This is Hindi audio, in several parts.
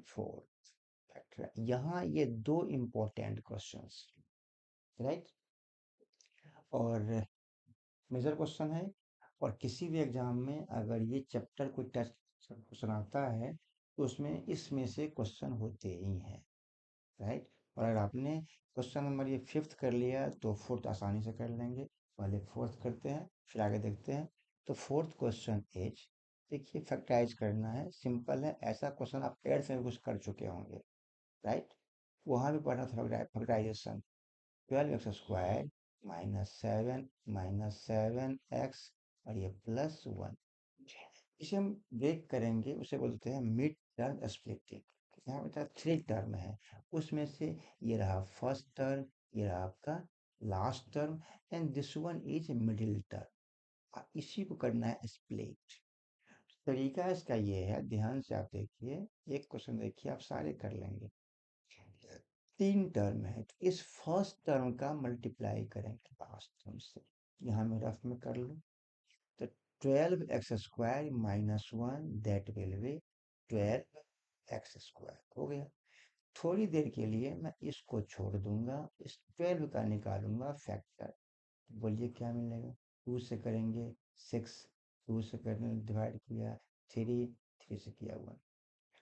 Fourth factor. यहाँ ये दो इम्पोर्टेंट क्वेश्चंस, राइट, और मेजर क्वेश्चन है। और किसी भी एग्जाम में अगर ये चैप्टर कोई टेस्ट क्वेश्चन आता है तो उसमें इसमें से क्वेश्चन होते ही हैं, राइट। और अगर आपने क्वेश्चन नंबर ये फिफ्थ कर लिया तो फोर्थ आसानी से कर लेंगे। पहले फोर्थ करते हैं फिर आगे देखते हैं। तो फोर्थ क्वेश्चन इज, देखिए फैक्टराइज करना है, सिंपल है। ऐसा क्वेश्चन आप एट्थ में कुछ कर चुके होंगे, राइट। वहाँ भी पढ़ा था फैक्टराइजेशन। 12x² -7 और ये +1, इसे हम ब्रेक करेंगे, उसे बोलते हैं मिड टर्म स्प्लिटिंग। यहाँ बेटा 3 टर्म है, उसमें से ये रहा फर्स्ट टर्म, ये रहा आपका last term, and this one is middle term. इसी को करना है स्प्लिट। तरीका इसका ये है, ध्यान से आप देखिए, एक क्वेश्चन देखिए, आप सारे कर लेंगे। 3 टर्म है तो इस फर्स्ट टर्म का मल्टीप्लाई करेंगे लास्ट टर्म से। यहाँ मैं रफ में कर लूँ तो 12x² -1 that will be 12x² हो गया। थोड़ी देर के लिए मैं इसको छोड़ दूंगा, इस 12 का निकालूंगा फैक्टर। बोलिए क्या मिलेगा? 2 से करेंगे 6, 2 से करने डिवाइड किया 3, 3 से किया 1।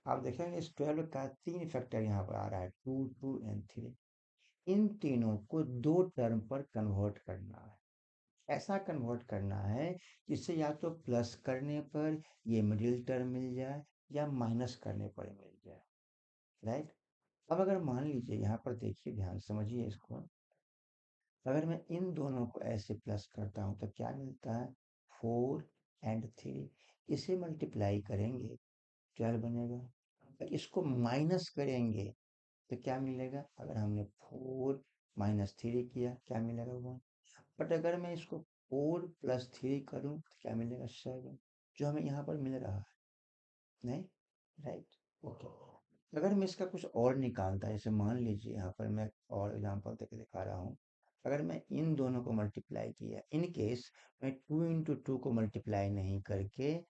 आप देखेंगे इस 12 का 3 फैक्टर यहाँ पर आ रहा है, 2, 2 एंड 3। इन तीनों को 2 टर्म पर कन्वर्ट करना है। ऐसा कन्वर्ट करना है जिससे या तो प्लस करने पर ये मिडिल टर्म मिल जाए या माइनस करने पर मिल जाए, राइट। अब अगर मान लीजिए, यहाँ पर देखिए, ध्यान समझिए इसको, अगर मैं इन दोनों को ऐसे प्लस करता हूँ तो क्या मिलता है? 4 एंड 3। इसे मल्टीप्लाई करेंगे 12 बनेगा। इसको माइनस करेंगे तो क्या मिलेगा? अगर हमने 4 -3 किया क्या मिलेगा? 1। बट अगर मैं इसको 4 + 3 करूं तो क्या मिलेगा? 7, जो हमें यहाँ पर मिल रहा है, नहीं, राइट, ओके। अगर मैं इसका कुछ और निकालता, जैसे मान लीजिए यहाँ पर मैं और एग्जांपल देके दिखा रहा हूँ। अगर मैं इन दोनों को मल्टीप्लाई किया, इन केस मैं 2 × 2 को मल्टीप्लाई नहीं करके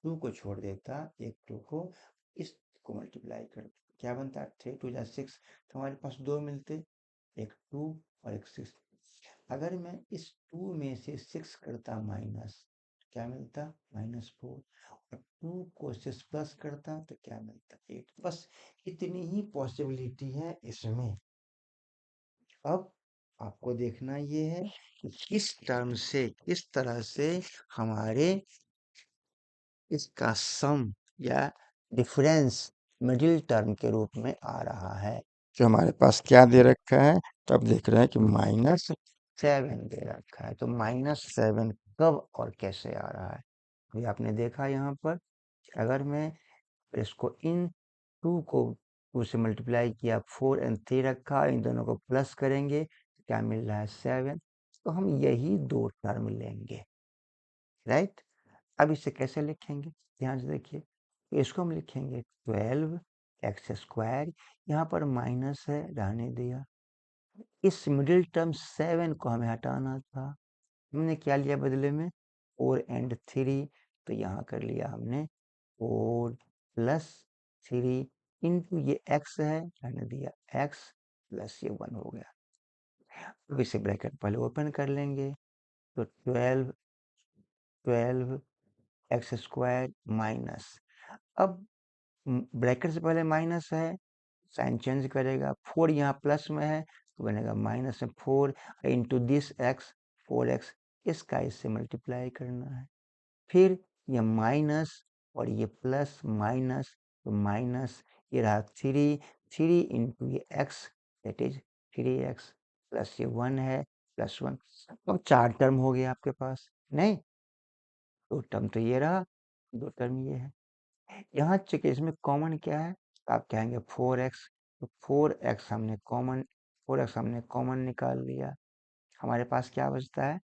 2 को छोड़ देता, एक 2 को, इस को मल्टीप्लाई कर, क्या बनता है? 3 2 6। तो हमारे पास 2 मिलते, एक 2 और एक 6। अगर मैं इस 2 में से 6 करता माइनस, क्या मिलता? -4। और 2 को 6 प्लस करता तो क्या मिलता? 8। बस इतनी ही पॉसिबिलिटी है इसमें। अब आपको देखना ये है कि किस टर्म से, किस तरह से हमारे इसका सम या डिफरेंस मिडिल टर्म के रूप में आ रहा है। जो हमारे पास क्या दे रखा है, तो अब देख रहे हैं कि -7 दे रखा है। तो -7 कब और कैसे आ रहा है? ये आपने देखा यहाँ पर, अगर मैं इसको इन 2 को 2 से मल्टीप्लाई किया, 4 एंड 3 रखा, इन दोनों को प्लस करेंगे तो क्या मिल रहा है? 7। तो हम यही 2 टर्म लेंगे, राइट। अब इसे कैसे लिखेंगे? ध्यान से देखिए, इसको हम लिखेंगे 12x²। यहाँ पर माइनस है, रहने दिया। इस मिडिल टर्म 7 को हमें हटाना था, हमने क्या लिया बदले में? 4 एंड 3। तो यहाँ कर लिया हमने 4 + 3 इंटू ये x है, रहने दिया x, प्लस ये 1 हो गया। अब इसे ब्रैकेट पहले ओपन कर लेंगे तो 12x² माइनस, अब ब्रैकेट से पहले माइनस है, साइन चेंज करेगा, 4 यहाँ प्लस में है तो बनेगा -4 इंटू दिस x, 4x। इसका इससे मल्टीप्लाई करना है, फिर ये माइनस और ये प्लस माइनस, तो माइनस, ये रहा 3 इंटू ये x, that is 3x, plus ये 1 है, +1। अब 4 टर्म हो गया आपके पास, नहीं, 2 टर्म तो ये रहा, 2 टर्म ये है। यहाँ चूंकि इसमें कॉमन क्या है, आप कहेंगे 4x, तो 4x हमने कॉमन निकाल लिया। हमारे पास क्या बचता है?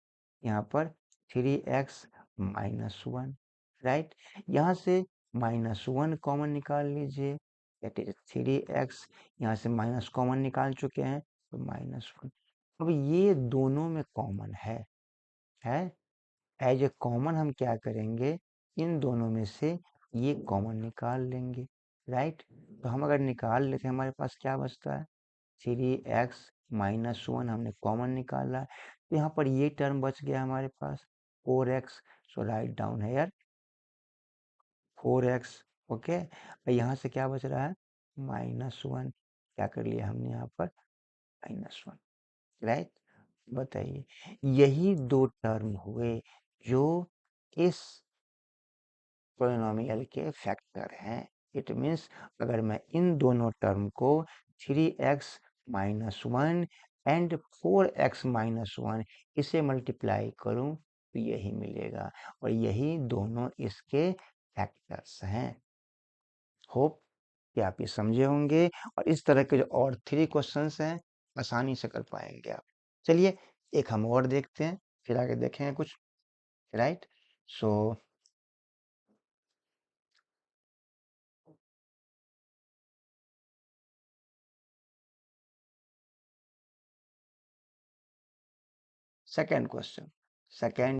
यहाँ पर 3x -1, राइट। यहाँ से -1 कॉमन निकाल लीजिए, दैट इज 3x। यहाँ से माइनस कॉमन निकाल चुके हैं तो -1। अब ये दोनों में कॉमन है। एज ए कॉमन हम क्या करेंगे, इन दोनों में से ये कॉमन निकाल लेंगे, राइट। तो हम अगर निकाल लेते हैं हमारे पास क्या बचता है, 3x-1 हमने कॉमन निकाला, तो यहाँ पर ये टर्म बच गया हमारे पास 4x। So write down here 4x। Okay, और यहाँ से क्या बच रहा है, -1। क्या कर लिया हमने यहाँ पर, -1। राइट, बताइए, यही दो टर्म हुए जो इस पॉलिनॉमियल के फैक्टर हैं। इट मीन्स अगर मैं इन दोनों टर्म को 3x-1 एंड 4x-1 इसे मल्टीप्लाई करूं तो यही मिलेगा, और यही दोनों इसके फैक्टर्स हैं। होप कि आप ये समझे होंगे, और इस तरह के जो और 3 क्वेश्चंस हैं आसानी से कर पाएंगे आप। चलिए एक हम और देखते हैं, फिर आगे देखेंगे कुछ। Right, so second question. Second